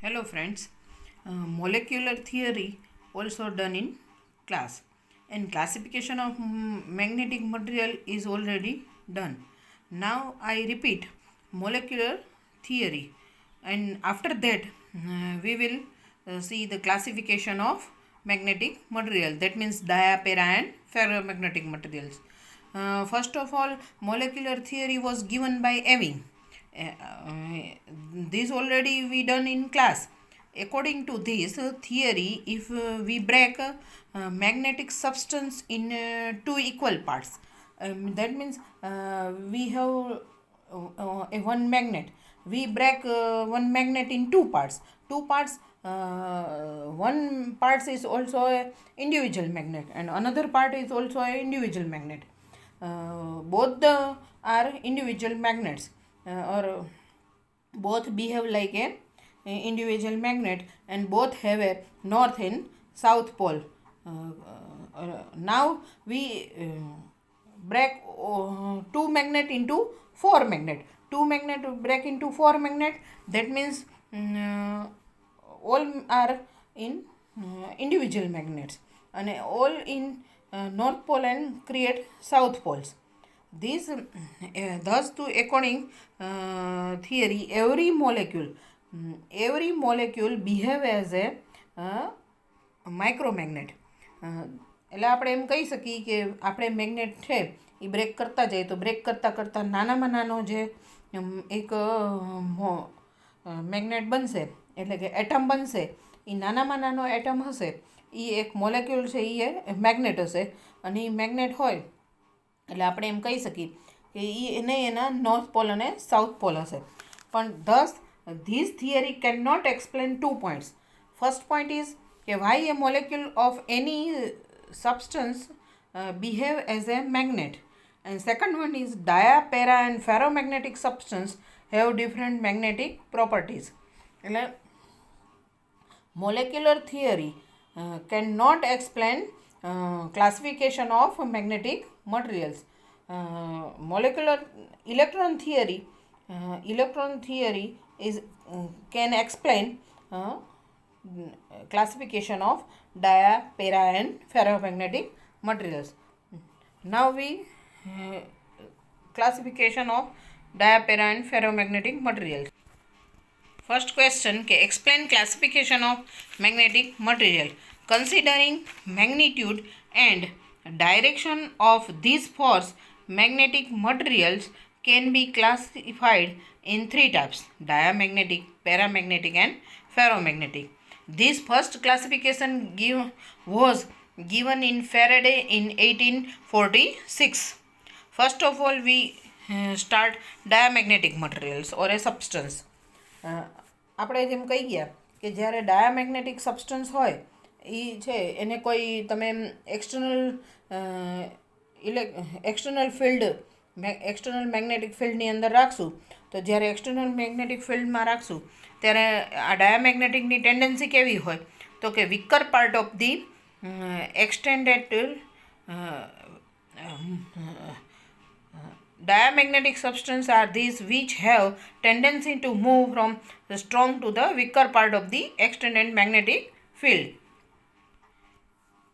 Hello friends, molecular theory also done in class and classification of magnetic material is already done. Now I repeat molecular theory and after that we will see the classification of magnetic material, that means dia, para and ferromagnetic materials. First of all, molecular theory was given by Ewing. This already we done in class. According to this theory, if we break magnetic substance in two equal parts, that means we have a one magnet. We break one magnet in two parts. Two parts. One part is also a individual magnet, and another part is also a individual magnet. Both are individual magnets, or both behave like a individual magnet, and both have a north and south pole. Now we break two magnet into four magnet. Two magnet break into four magnet. That means all are in individual magnets, and all in north pole and create south poles. This thus to according theory, every molecule behave as a માઇક્રોમેગ્નેટ. એટલે આપણે એમ કહી શકીએ કે આપણે magnet છે એ break કરતા જાય તો બ્રેક કરતાં કરતાં નાનામાં નાનો જે એક મેગ્નેટ બનશે, એટલે કે એટમ બનશે, એ નાનામાં નાનો એટમ હશે, એ એક મોલેક્યુલ છે, એ મેગ્નેટ હશે. અને એ મેગ્નેટ હોય એટલે આપણે એમ કહી શકીએ કે એને એના નોર્થ પોલ અને સાઉથ પોલ હશે. પણ this this theory can not explain two points. First point is કે why a molecule of any substance behave as a magnet, and second one is dia, para and ferromagnetic substance have different magnetic properties. એટલે molecular theory cannot explain classification of magnetic materials. Molecular electron theory is can explain classification of dia, para and ferromagnetic materials. Now we classification of dia, para and ferromagnetic materials. First question કે explain classification of magnetic material. Considering magnitude and direction of these force, magnetic materials can be classified in three types: diamagnetic, paramagnetic and ferromagnetic. This first classification was given in Faraday in 1846. First of all, we start diamagnetic materials or a substance. આપણે જેમ કહી ગયા કે જ્યારે ડાયામેગ્નેટિક substance હોય એ છે એને કોઈ તમે એક્સટર્નલ ફિલ્ડ એક્સટર્નલ મેગ્નેટિક ફિલ્ડની અંદર રાખશું, તો જ્યારે એક્સટર્નલ મેગ્નેટિક ફિલ્ડમાં રાખશું ત્યારે આ ડાયામેગ્નેટિકની ટેન્ડન્સી કેવી હોય તો કે weaker part of the extended diamagnetic substances are these which have tendency to move from the strong to the weaker part of the extended magnetic field.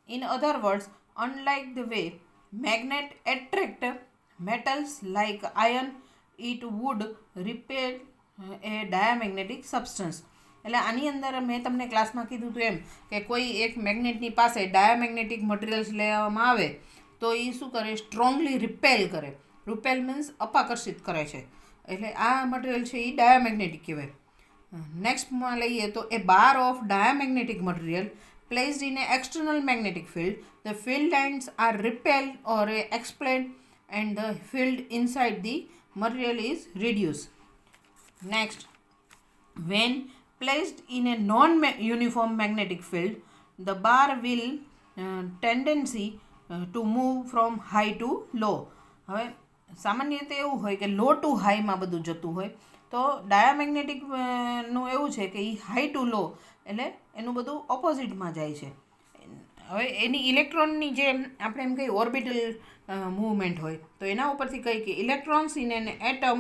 In other words, unlike the way magnet attract metals like iron, it would repel a diamagnetic substance. એટલે આની અંદર મેં તમને ક્લાસમાં કીધું હતું એમ કે કોઈ એક મેગ્નેટની પાસે ડાયામેગ્નેટિક મટીરિયલ્સ લેવામાં આવે તો એ શું કરે, સ્ટ્રોંગલી રિપેલ કરે. રિપેલ મીન્સ અપાકર્ષિત કરે છે, એટલે આ મટીરિયલ છે એ ડાયામેગ્નેટિક કહેવાય. નેક્સ્ટમાં લઈએ તો a bar of diamagnetic material placed in an external magnetic field, the field lines are repelled or expelled and the field inside the material is reduced. Next, when placed in a non-uniform magnetic field, the bar will tendency to move from high to low. હવે સામાન્ય રીતે એવું હોય કે લો two હાઈમાં બધું જતું હોય, તો ડાયામેગ્નેટિકનું એવું છે કે એ હાઈ ટુ લો એટલે એનું બધું ઓપોઝિટમાં જાય છે. હવે એની ઇલેક્ટ્રોનની જે આપણે એમ કહીએ ઓર્બિટલ મૂવમેન્ટ હોય તો એના ઉપરથી કહીએ કે electrons in an atom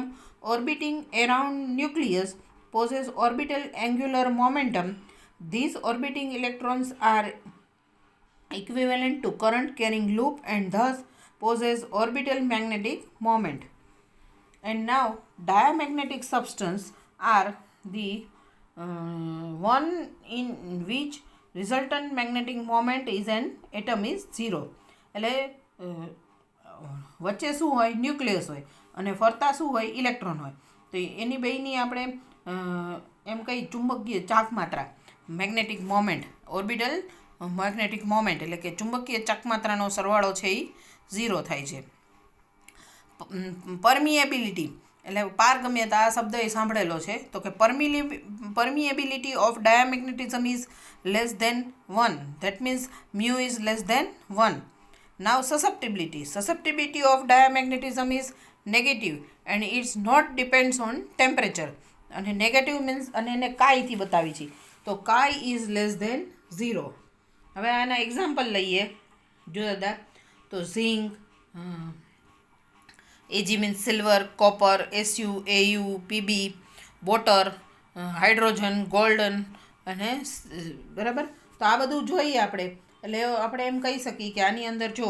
orbiting around nucleus possess orbital angular momentum. These orbiting electrons are equivalent to current carrying loop and thus possess orbital magnetic moment. And now diamagnetic substance are the one in which resultant magnetic moment is an atom is zero. એટલે વચ્ચે શું હોય, nucleus હોય અને ફરતા શું હોય, electron હોય. તો એની બેયની આપણે એમ કઈ ચુંબકીય ચાક માત્રા, magnetic moment, orbital magnetic moment એટલે કે ચુંબકીય ચાકમાત્રાનો સરવાળો છે એ ઝીરો થાય છે. પરમિએબિલિટી એટલે પારગમ્યતા આ શબ્દ એ સાંભળેલો છે. તો કે permeability of diamagnetism is less than 1. That means mu is less than 1. Now susceptibility of diamagnetism is negative and it's not depends on temperature. અને નેગેટિવ મીન્સ અને એને કાઈથી બતાવી છે, તો કાઈ ઇઝ લેસ દેન 0. હવે આના એક્ઝામ્પલ લઈએ. જો દાદા, તો zinc, Ag means silver, copper, Cu, Au, Pb, water, hydrogen, golden અને બરાબર. તો આ બધું જોઈએ આપણે. એટલે આપણે એમ કહી શકીએ કે આની અંદર જો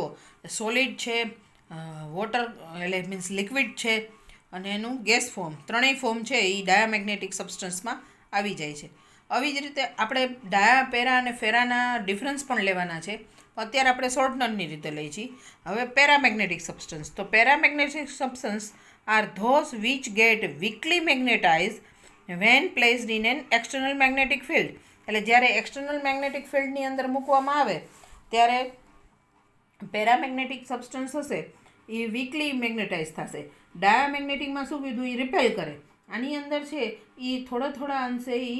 સોલિડ છે, વોટર એટલે મીન્સ લિક્વિડ છે અને એનું ગેસ ફોર્મ, ત્રણેય ફોર્મ છે એ ડાયામેગ્નેટિક સબસ્ટન્સમાં આવી જાય છે. આવી જ રીતે આપણે ડાયા, પેરા અને ફેરાના ડિફરન્સ પણ લેવાના છે. અત્યારે આપણે શોર્ટનરની રીતે લઈએ છીએ. હવે પેરામેગ્નેટિક સબસ્ટન્સ. તો paramagnetic substance are those which get weakly magnetize when placed in an external magnetic field. એટલે જ્યારે એક્સટર્નલ મેગ્નેટિક ફિલ્ડની અંદર મૂકવામાં આવે ત્યારે પેરામેગ્નેટિક સબસ્ટન્સ હશે એ વીકલી મેગ્નેટાઇઝ થશે. ડાયામેગ્નેટિકમાં શું કીધું, એ રિપેલ કરે. આની અંદર છે એ થોડા અંશે એ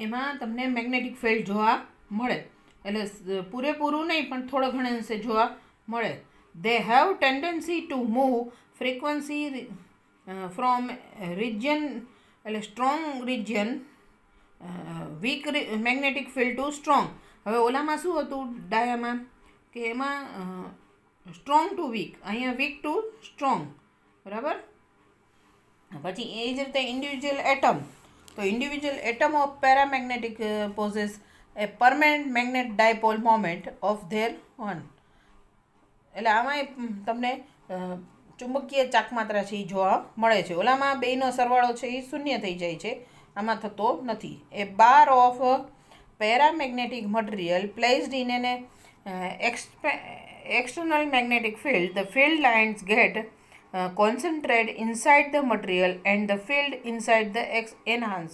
એમાં તમને મેગ્નેટિક ફિલ્ડ જોવા મળે. એટલે પૂરેપૂરું નહીં પણ થોડા ઘણા અંશે જોવા મળે. They have tendency to move frequency from region એટલે strong region weak magnetic field to strong. હવે ઓલામાં શું હતું ડાયામાં કે એમાં સ્ટ્રોંગ ટુ વીક, અહીંયા વીક ટુ સ્ટ્રોંગ. બરાબર. પછી એ જ રીતે ઇન્ડિવિજ્યુઅલ એટમ. તો individual atom of paramagnetic possess a permanent magnet dipole moment of their own. એટલે આમાં તમને ચુંબકીય ચાકમાત્રા છે એ જોવા મળે છે. ઓલામાં બેયનો સરવાળો છે એ શૂન્ય થઈ જાય છે, આમાં થતો નથી. A bar of paramagnetic material placed in an external magnetic field, the field lines get concentrated inside the material and the field inside the enhance.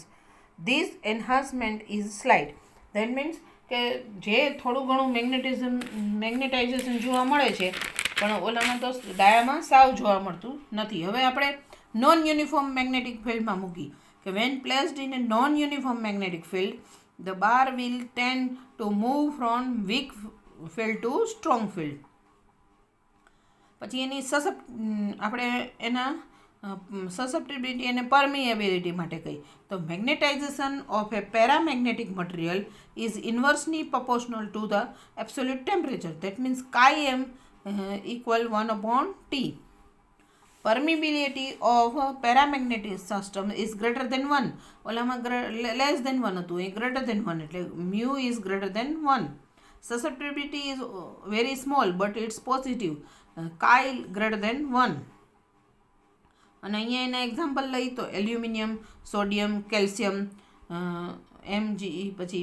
This enhancement is slight. That means કે જે થોડું ઘણું magnetisation જોવા મળે છે પણ ઓલામાં તો ડાયામાં સાવ જોવા મળતું નથી. હવે આપણે નોન યુનિફોર્મ મેગ્નેટિક ફિલ્ડમાં મૂકી કે when placed in a non uniform magnetic field the bar will tend to move from weak field to strong field. પછી એની આપણે એના સસેપ્ટિબિલિટી અને પરમિએબિલિટી માટે કહી તો magnetization of a paramagnetic material is inversely proportional to the absolute temperature. That means chi M equal 1/T. Permeability of paramagnetic system is greater than 1. ઓલામાં less than 1 હતું, એ ગ્રેટર દેન 1 એટલે mu is greater than 1. Susceptibility is very small but it's positive. Chi greater than 1. અને અહીંયા એના example લઈ તો aluminium, sodium, calcium, Mge, પછી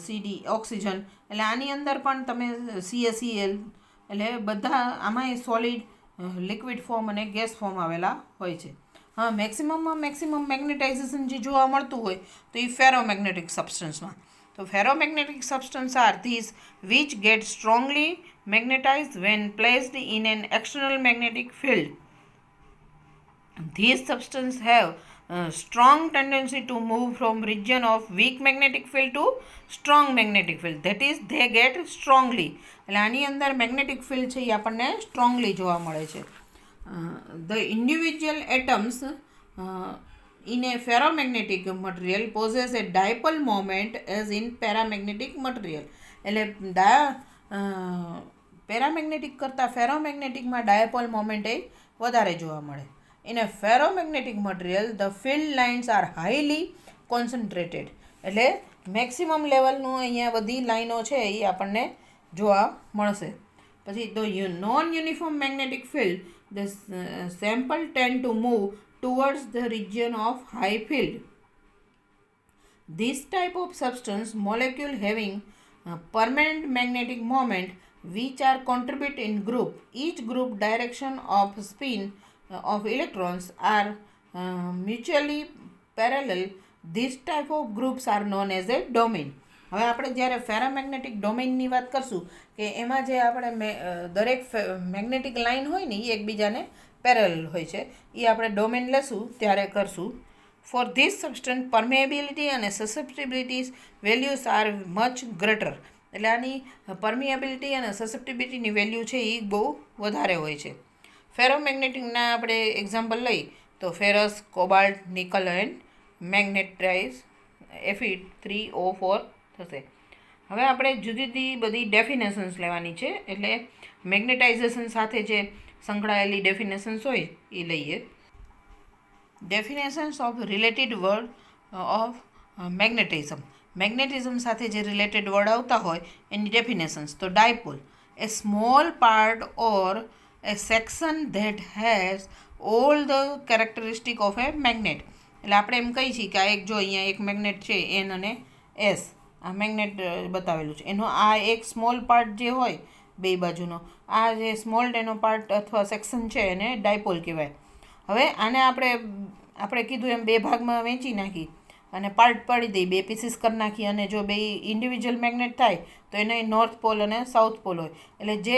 Cd, oxygen. એટલે આની અંદર પણ તમે CaCl એટલે બધા આમાં એ સોલિડ, લિક્વિડ ફોર્મ અને ગેસ ફોર્મ આવેલા હોય છે. હા, મેક્સિમમ મેગ્નેટાઇઝેશન જે જોવા મળતું હોય તો એ ferromagnetic સબસ્ટન્સમાં. So ferromagnetic substances are these which get strongly magnetized when placed in an external magnetic field. These substances have a strong tendency to move from region of weak magnetic field to strong magnetic field. That is, they get strongly. એટલે આની અંદર magnetic field છે એ આપણને strongly જોવા મળે છે. The individual atoms in a ferromagnetic material possess a dipole moment as in paramagnetic material. એટલે paramagnetic કરતાં ફેરોમેગ્નેટિકમાં ડાયપોલ મોમેન્ટ એ વધારે જોવા મળે. In a ferromagnetic material, the field lines are highly concentrated. એટલે મેક્સિમમ લેવલનું અહીંયા બધી લાઈનો છે એ આપણને જોવા મળશે. પછી તો non uniform magnetic field, the sample tend to move towards the region of high field. This type of substance, molecule having permanent magnetic moment, which are contribute in group. Each group direction of spin of electrons are mutually parallel. This type of groups are known as a domain. હવે આપણે જ્યારે ફેરામેગ્નેટિક ડોમેઇનની વાત કરશું કે એમાં જે આપણે દરેક મેગ્નેટિક લાઇન હોય ને એ એકબીજાને પેરેલલ હોય છે, એ આપણે ડોમેન લેશું ત્યારે કરશું. ફોર ધીસ સબસ્ટન્સ પરમેબિલિટી અને સસેપ્ટિબિલિટીઝ વેલ્યુઝ આર મચ ગ્રેટર. એટલે આની પરમિએબિલિટી અને સસેપ્ટિબિલિટીની વેલ્યુ છે એ બહુ વધારે હોય છે. ફેરોમેગ્નેટિકના આપણે એક્ઝામ્પલ લઈ તો ferrous, cobalt, nickel and magnetite Fe3O4 થશે. હવે આપણે જુદી જુદી બધી ડેફિનેશન્સ લેવાની છે, એટલે મેગ્નેટાઇઝેશન સાથે જે સંકળાયેલી ડેફિનેશન્સ હોય એ લઈએ. Definitions of related word of magnetism. Magnetism સાથે જે રિલેટેડ વર્ડ આવતા હોય એની ડેફિનેશન્સ. તો dipole, A small part or A section that has all the characteristic of A magnet. એટલે આપણે એમ કહીએ છીએ કે આ એક જો અહીંયા એક મેગ્નેટ છે એન અને એસ, આ મેગ્નેટ બતાવેલું છે, એનો આ એક સ્મોલ પાર્ટ જે હોય બે બાજુનો, આ જે સ્મોલ એનો પાર્ટ અથવા સેક્શન છે એને ડાયપોલ કહેવાય. હવે આને આપણે કીધું એમ બે ભાગમાં વહેંચી નાખી અને પાર્ટ પાડી દઈ, બે પીસીસ કરી નાખી, અને જો બે ઇન્ડિવિજ્યુઅલ મેગ્નેટ થાય તો એને નોર્થ પોલ અને સાઉથ પોલ હોય, એટલે જે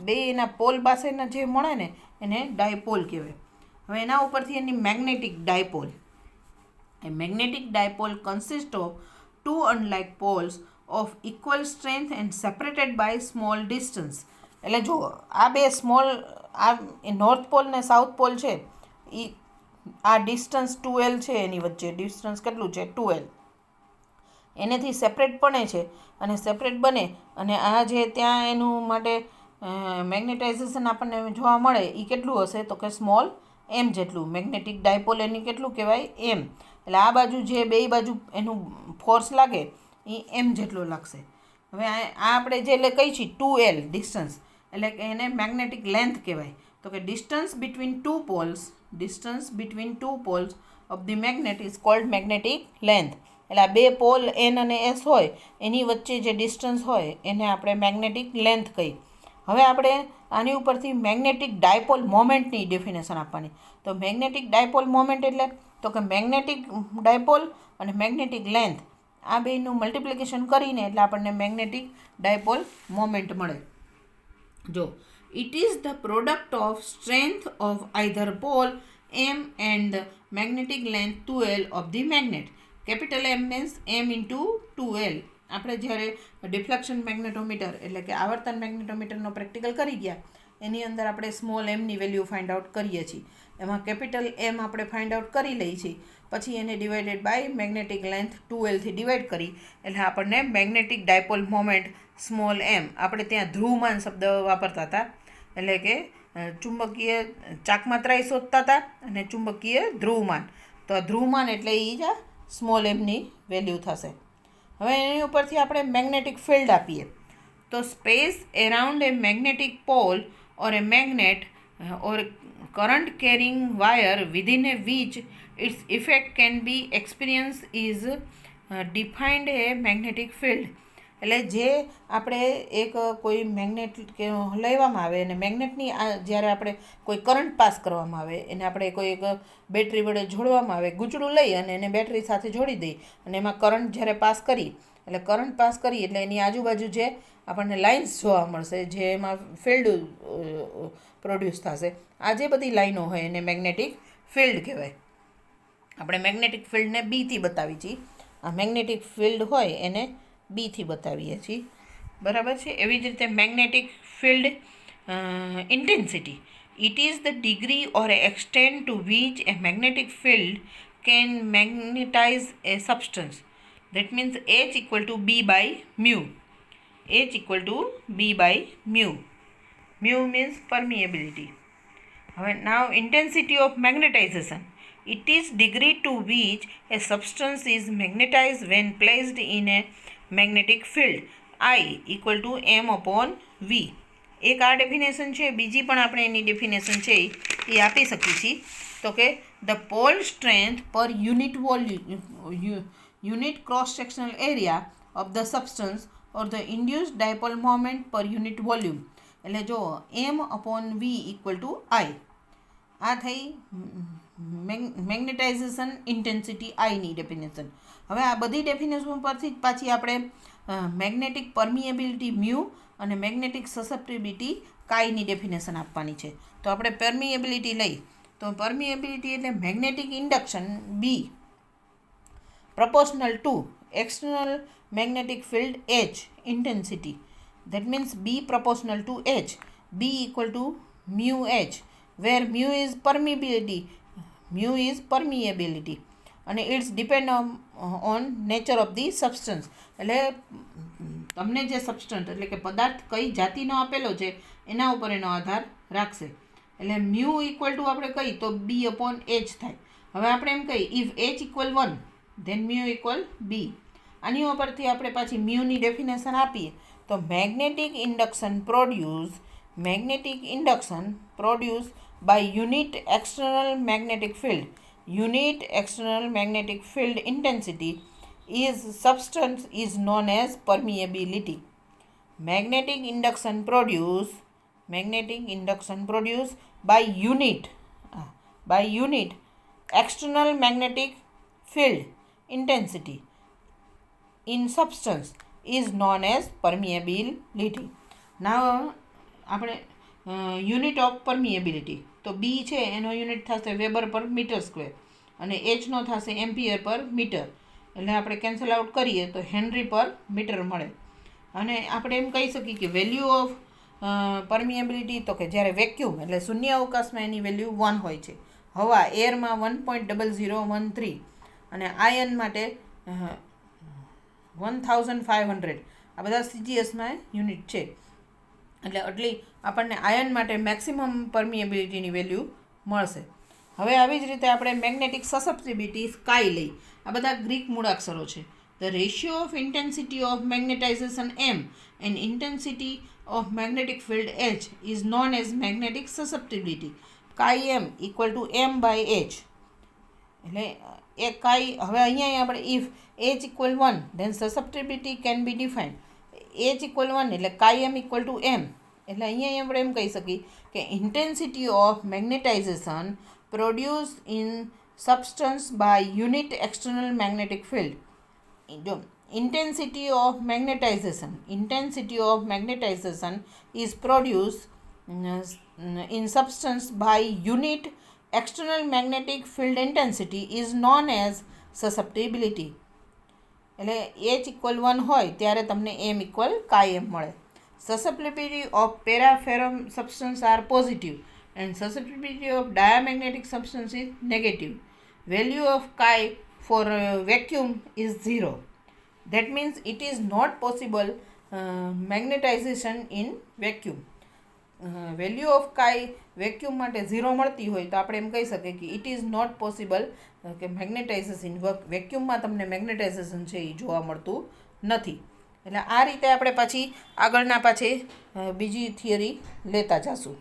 બે એના પોલ પાસેના જે મળે ને એને ડાયપોલ કહેવાય. હવે એના ઉપરથી એની magnetic dipole. A magnetic dipole consists of two unlike poles of equal strength and separated by small distance. એટલે જો આ બે સ્મોલ, આ નોર્થ પોલ ને સાઉથ પોલ છે એ આ ડિસ્ટન્સ 2L છે, એની વચ્ચે ડિસ્ટન્સ કેટલું છે 2L, એનેથી સેપરેટ બને છે, અને સેપરેટ બને અને આ જે ત્યાં એનું માટે મેગ્નેટાઇઝેશન આપણને જોવા મળે એ કેટલું હશે તો કે સ્મોલ એમ જેટલું. મેગ્નેટિક ડાયપોલ એની કેટલું કહેવાય એમ. એટલે આ બાજુ જે બે બાજુ એનું ફોર્સ લાગે એ એમ જેટલો લાગશે. હવે આ આપણે જે કહી છીએ 2L ડિસ્ટન્સ, એટલે કે એને મેગ્નેટિક લેન્થ કહેવાય. તો કે distance between two poles of the magnet is called magnetic length. એટલે આ બે પોલ એન અને એસ હોય એની વચ્ચે જે ડિસ્ટન્સ હોય એને આપણે મેગ્નેટિક લેન્થ કહીએ. હવે આપણે આની ઉપરથી મેગ્નેટિક ડાયપોલ મોમેન્ટની ડેફિનેશન આપવાની. તો મેગ્નેટિક ડાયપોલ મોમેન્ટ એટલે તો કે મેગ્નેટિક ડાયપોલ અને મેગ્નેટિક લેન્થ આ બેનું મલ્ટિપ્લિકેશન કરીને એટલે આપણને મેગ્નેટિક ડાયપોલ મોમેન્ટ મળે. જો it is the product of strength of either pole M and magnetic length 2L of the magnet. Capital M means M into 2L. આપણે જ્યારે ડિફ્લેક્શન મેગ્નેટોમીટર એટલે કે આવર્તન મેગ્નેટોમીટરનો પ્રેક્ટિકલ કરી ગયા એની અંદર આપણે સ્મોલ એમની વેલ્યુ ફાઇન્ડ આઉટ કરીએ છીએ. એમાં કેપિટલ એમ આપણે ફાઇન્ડ આઉટ કરી લઈએ છીએ, પછી એને ડિવાઇડેડ બાય મેગ્નેટિક લેન્થ 2Lથી ડિવાઈડ કરી એટલે આપણને magnetic dipole moment small m. આપણે ત્યાં ધ્રુવમાન શબ્દ વાપરતા હતા, એટલે કે ચુંબકીય ચાકમાત્રાએ શોધતા હતા અને ચુંબકીય ધ્રુવમાન. તો આ ધ્રુવમાન એટલે એ જ આ સ્મોલ એમની વેલ્યુ થશે. હવે એની ઉપરથી આપણે મેગ્નેટિક ફિલ્ડ આપીએ તો space around a magnetic pole or a magnet or current carrying wire within a which its effect can be experience is defined a magnetic field. એટલે જે આપણે એક કોઈ મેગ્નેટ કે લેવામાં આવે અને મેગ્નેટની જ્યારે આપણે કોઈ કરંટ પાસ કરવામાં આવે એને આપણે કોઈ એક બેટરી વડે જોડવામાં આવે, ગૂંચળું લઈ અને એને બેટરી સાથે જોડી દઈ અને એમાં કરંટ જ્યારે પાસ કરી એટલે કરંટ પાસ કરી એટલે એની આજુબાજુ જે આપણને લાઇન્સ જોવા મળશે, જે એમાં ફિલ્ડ પ્રોડ્યુસ થશે. આ જે બધી લાઈનો હોય એને મેગ્નેટિક ફિલ્ડ કહેવાય. આપણે મેગ્નેટિક ફિલ્ડને બીથી બતાવી છીએ. આ મેગ્નેટિક ફિલ્ડ હોય એને બીથી બતાવીએ છીએ, બરાબર છે. એવી જ રીતે magnetic field intensity. It is the degree or extent to which a magnetic field can magnetize a substance. That means H equal to B by mu. H equal to B by mu. Mu means permeability. હવે now intensity of magnetization. It is degree to which a substance is magnetized when placed in a magnetic field. I equal to m upon v. એક આ definition છે, બીજી પણ આપણે એની definition છે એ આપી શકીએ છીએ. તો કે the pole strength per unit cross sectional area of the substance or the induce dipole moment per unit volume. એટલે જો m upon v equal to I. આ થઈ મેગ્નેટાઇઝેશન ઇન્ટેન્સિટી આઈની ડેફિનેશન. હવે આ બધી ડેફિનેશન પરથી જ પાછી આપણે મેગ્નેટિક પરમિએબિલિટી મ્યુ અને મેગ્નેટિક સસેપ્ટિબિલિટી કાઈની ડેફિનેશન આપવાની છે. તો આપણે પરમિએબિલિટી લઈ તો પરમિએબિલિટી એટલે magnetic induction B proportional to external magnetic field H intensity. That means B proportional to H. B equal to mu H, where mu is permeability. અને its depend on nature of the substance. એટલે તમને જે substance એટલે કે પદાર્થ કઈ જાતિનો આપેલો છે એના ઉપર એનો આધાર રાખશે. એટલે મ્યુ ઇક્વલ ટુ આપણે કહીએ તો બી અપોન એચ થાય. હવે આપણે એમ કહીએ if H equal 1 then mu equal B. આની ઉપરથી આપણે પાછી મ્યુની ડેફિનેશન આપીએ તો magnetic induction produce by unit external magnetic field. Unit external magnetic field intensity is substance is known as permeability. Magnetic induction produced by unit external magnetic field intensity in substance is known as permeability. Now આપણે unit of permeability તો બી છે એનો unit થશે weber પર metre square અને એચનો થશે ampere પર metre. એટલે આપણે કેન્સલ આઉટ કરીએ તો હેનરી પર મીટર મળે. અને આપણે એમ કહી શકીએ કે વેલ્યુ ઓફ પરમિએબિલિટી તો કે જ્યારે વેક્યુમ એટલે શૂન્ય અવકાશમાં એની વેલ્યુ 1 હોય છે. હવા એરમાં 1.0013 અને આયન માટે 1500. આ બધા સીજીએસમાં યુનિટ છે. એટલે આટલી આપણને આયન માટે મેક્સિમમ પરમિએબિલિટીની વેલ્યુ મળશે. હવે આવી જ રીતે આપણે મેગ્નેટિક સસેપ્ટિબિલિટી કાઈ લઈ. આ બધા ગ્રીક મૂળાક્ષરો છે. The ratio of intensity of magnetization M and intensity of magnetic field H is known as magnetic susceptibility. Chi M equal to M by H. એટલે એ કાઈ હવે અહીંયા આપણે if H equal 1 then susceptibility can be defined. H equal 1 એટલે કાઈ એમ equal to એમ. એટલે અહીંયા આપણે એમ કહી શકીએ કે intensity of magnetization produce in substance by unit external magnetic field. જો intensity of magnetization is produce in substance by unit external magnetic field intensity is known as susceptibility. એટલે એચ ઇક્વલ 1 હોય ત્યારે તમને એમ ઇક્વલ કાઈ એમ મળે. Susceptibility of paraferrum substance are positive and susceptibility of diamagnetic substance is negative. Value of chi for vacuum is 0. That means it is not possible magnetization in vacuum. Value of કાઈ vacuum માટે 0 મળતી હોય તો આપણે એમ કહી શકીએ કે it is not possible કે મેગ્નેટાઇઝેશન વેક્યુમમાં તમને મેગ્નેટાઇઝેશન છે એ જોવા મળતું નથી. એટલે આ રીતે આપણે પાછી આગળના બીજી થિયરી લેતા જઈશું.